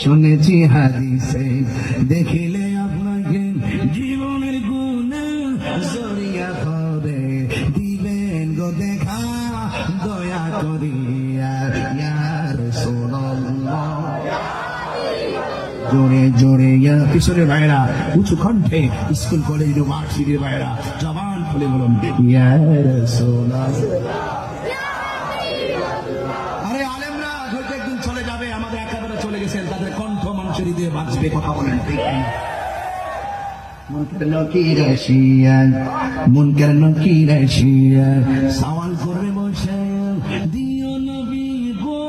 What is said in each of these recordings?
শুনেছি হাদিসে দেখিলে আপনাকে জীবনের গুণে জড়িয়া হবে দিবেন গো দেখা দয়া করিয়া ইয়া রাসূলুল্লাহ। জোরে জোরে ইয়া কিশোরের ভাইরা উঁচু কণ্ঠে স্কুল কলেজ ইউনিভার্সিটির ভাইরা জবান খুলে বলুন ইয়া রাসূলুল্লাহ। আরে আলেমরা হয়তো একদিন চলে যাবে, আমাদের একেবারে চলে গেছেন, তাদের কণ্ঠ মানুষের দিয়ে বাঁচবে। কথা বলেন ঠিক না? মুনকার নকির আসিয়া মুনকার নকির আসিয়া সওয়াল করবে বসে দিও নবী গো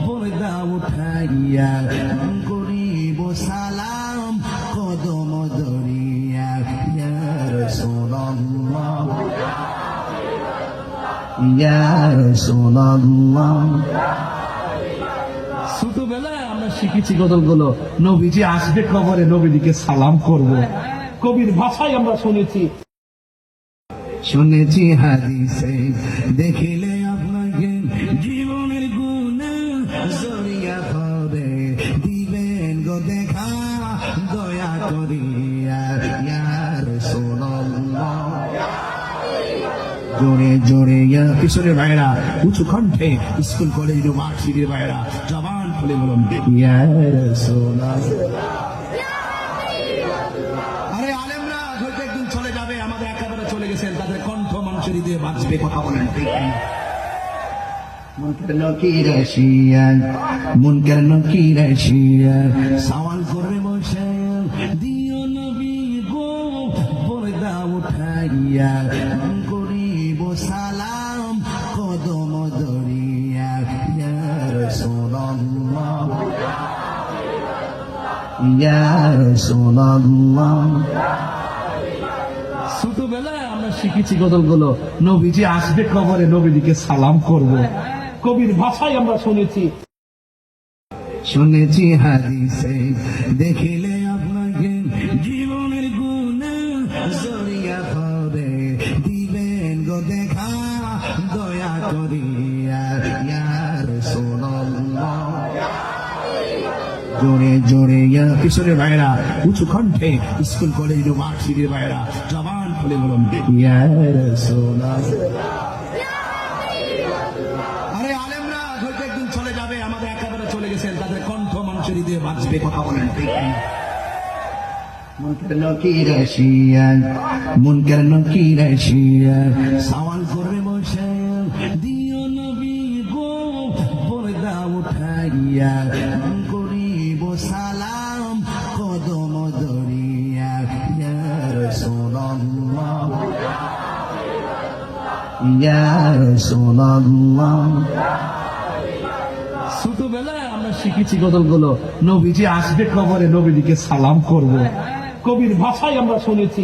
পর্দা উঠাইয়া করিব সালাম কদম ধরিয়া ইয়া রাসূলুল্লাহ ইয়া রাসূলুল্লাহ। ছোটবেলায় আমরা শিখেছি গজলগুলো, নবীজি আসবে কবরে নবীজিকে সালাম করবো, কবির ভাষায় আমরা শুনেছি। শুনেছি হাদিসে দেখিলে আপনাকে জীবনের গুণে জড়িয়া হবে দিবেন গো দেখা দয়া করিয়া ইয়া রাসূলুল্লাহ। জোরে জোরে ইয়া কিশোরের ভাইরা উঁচু কণ্ঠে স্কুল কলেজ ইউনিভার্সিটির ভাইরা জবান খুলে বলুন ইয়া রাসূলুল্লাহ। আরে আলেমরা হয়তো একদিন চলে যাবে, আমাদের একেবারে চলে গেছেন, তাদের কণ্ঠ মানুষের দিয়ে বাঁচবে। কথা বলেন ঠিক না? মুনকার নকির আসিয়া মুনকার নকির আসিয়া সওয়াল করবে বসে দিও নবী গো পর্দা উঠাইয়া করিব সালাম কদম ধরিয়া ইয়া রাসূলুল্লাহ ইয়া রাসূলুল্লাহ। ছোটবেলায় আমরা শিখেছি গজলগুলো, নবীজি আসবে কবরে নবীজিকে সালাম করবো, কবির ভাষায় আমরা শুনেছি। শুনেছি হাদিসে দেখিলে আপনাকে জীবনের গুণে জড়িয়া হবে দিবেন গো দেখা দয়া করিয়া ইয়া রাসূলুল্লাহ। জোরে জোরে ইয়া কিশোরের ভাইরা উঁচু কণ্ঠে স্কুল কলেজ ইউনিভার্সিটির ভাইরা জবান খুলে বলুন ইয়া রাসূলুল্লাহ। আরে আলেমরা হয়তো একদিন চলে যাবে, আমাদের একেবারে চলে গেছেন, তাদের কণ্ঠ মানুষের দিয়ে বাঁচবে। কথা বলেন ঠিক না? মুনকার নকির আসিয়া মুনকার নকির আসিয়া সওয়াল করবে বসে দিও নবী গো পর্দা উঠাইয়া করিব সালাম কদম ধরিয়া ইয়া রাসূলুল্লাহ ইয়া রাসূলুল্লাহ। ছোটবেলায় আমরা শিখেছি গজলগুলো, নবীজি আসবে কবরে নবীজিকে সালাম করবো, কবির ভাষায় আমরা শুনেছি।